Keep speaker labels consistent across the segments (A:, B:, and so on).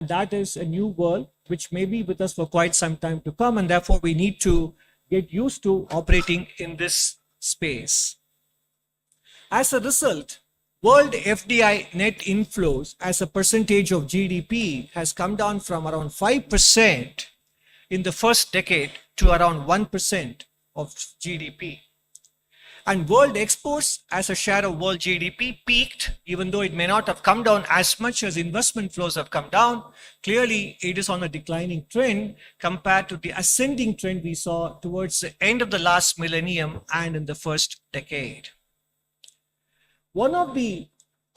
A: That is a new world which may be with us for quite some time to come, and therefore we need to get used to operating in this space. As a result, world FDI net inflows as a percentage of GDP has come down from around 5% in the first decade to around 1% of GDP. And world exports as a share of world GDP peaked, even though it may not have come down as much as investment flows have come down. Clearly, it is on a declining trend compared to the ascending trend we saw towards the end of the last millennium and in the first decade. One of the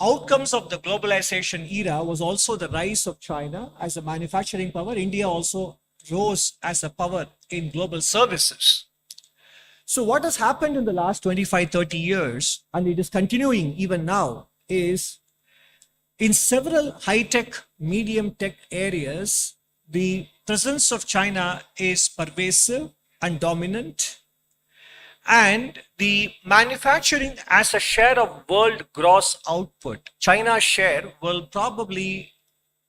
A: outcomes of the globalization era was also the rise of China as a manufacturing power. India also rose as a power in global services. So what has happened in the last 25, 30 years, and it is continuing even now, is in several high-tech, medium-tech areas, the presence of China is pervasive and dominant. And the manufacturing as a share of world gross output, China's share will probably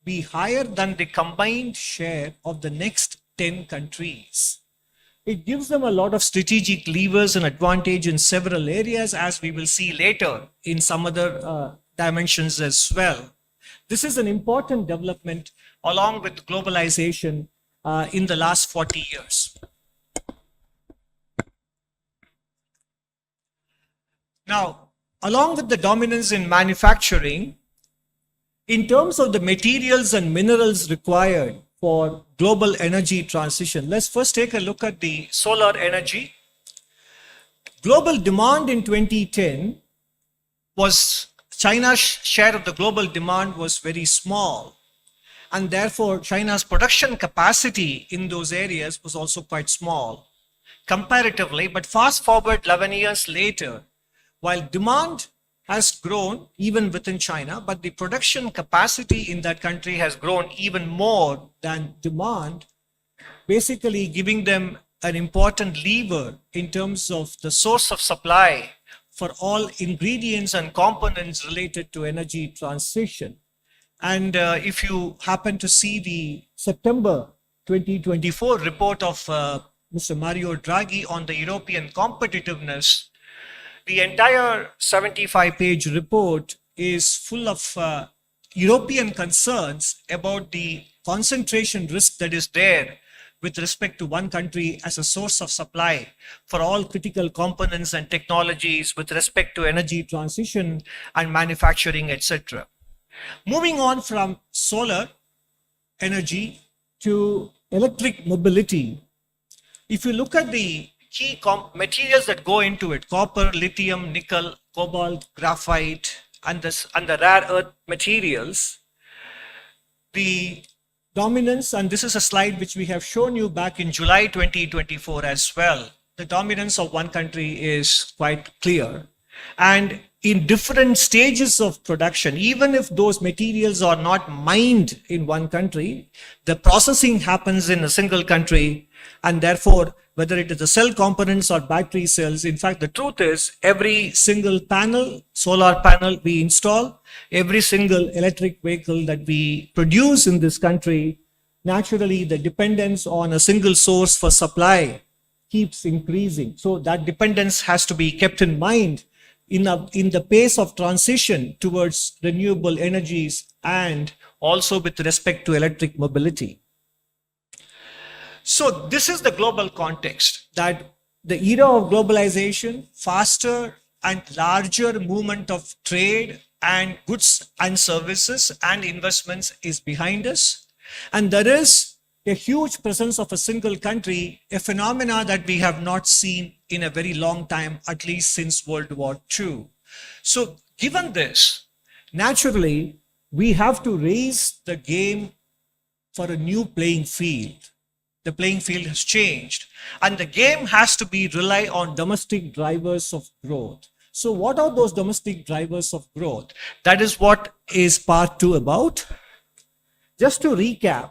A: be higher than the combined share of the next 10 countries. It gives them a lot of strategic levers and advantage in several areas, as we will see later in some other dimensions as well. This is an important development along with globalization in the last 40 years. Now, along with the dominance in manufacturing, in terms of the materials and minerals required for global energy transition, let's first take a look at the solar energy. Global demand in 2010 was, China's share of the global demand was very small. And therefore, China's production capacity in those areas was also quite small comparatively. But fast forward 11 years later, while demand has grown even within China, but the production capacity in that country has grown even more than demand, basically giving them an important lever in terms of the source of supply for all ingredients and components related to energy transition. And if you happen to see the September 2024 report of Mr. Mario Draghi on the European competitiveness, the entire 75-page report is full of European concerns about the concentration risk that is there with respect to one country as a source of supply for all critical components and technologies with respect to energy transition and manufacturing, etc. Moving on from solar energy to electric mobility, if you look at the key materials that go into it, copper, lithium, nickel, cobalt, graphite, and the rare earth materials, the dominance, and this is a slide which we have shown you back in July 2024 as well, the dominance of one country is quite clear. And in different stages of production, even if those materials are not mined in one country, the processing happens in a single country, and therefore whether it is the cell components or battery cells. In fact, the truth is every single panel, solar panel we install, every single electric vehicle that we produce in this country, naturally the dependence on a single source for supply keeps increasing. So that dependence has to be kept in mind in the pace of transition towards renewable energies and also with respect to electric mobility. So this is the global context, that the era of globalization, faster and larger movement of trade and goods and services and investments is behind us. And there is a huge presence of a single country, a phenomena that we have not seen in a very long time, at least since World War II. So given this, naturally, we have to raise the game for a new playing field. The playing field has changed, and the game has to be rely on domestic drivers of growth. So what are those domestic drivers of growth? That is what is part 2 about. Just to recap,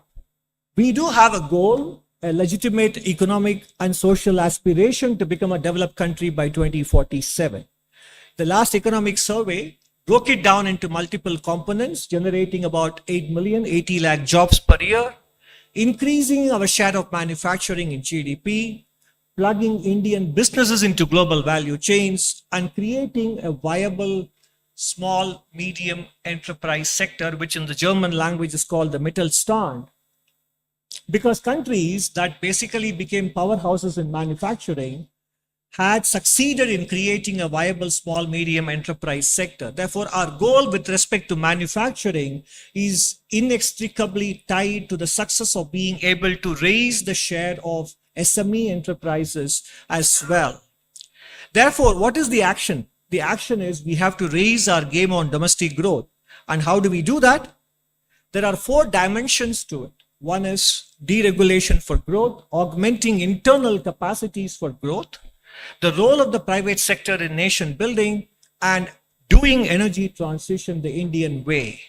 A: we do have a goal, a legitimate economic and social aspiration to become a developed country by 2047. The last economic survey broke it down into multiple components, generating about 8 million, 80 lakh jobs per year, increasing our share of manufacturing in GDP, plugging Indian businesses into global value chains, and creating a viable small, medium enterprise sector, which in the German language is called the Mittelstand. Because countries that basically became powerhouses in manufacturing had succeeded in creating a viable small medium enterprise sector. Therefore, our goal with respect to manufacturing is inextricably tied to the success of being able to raise the share of SME enterprises as well. Therefore, what is the action? The action is we have to raise our game on domestic growth. And how do we do that? There are 4 dimensions to it. One is deregulation for growth, augmenting internal capacities for growth, the role of the private sector in nation building, and doing energy transition the Indian way.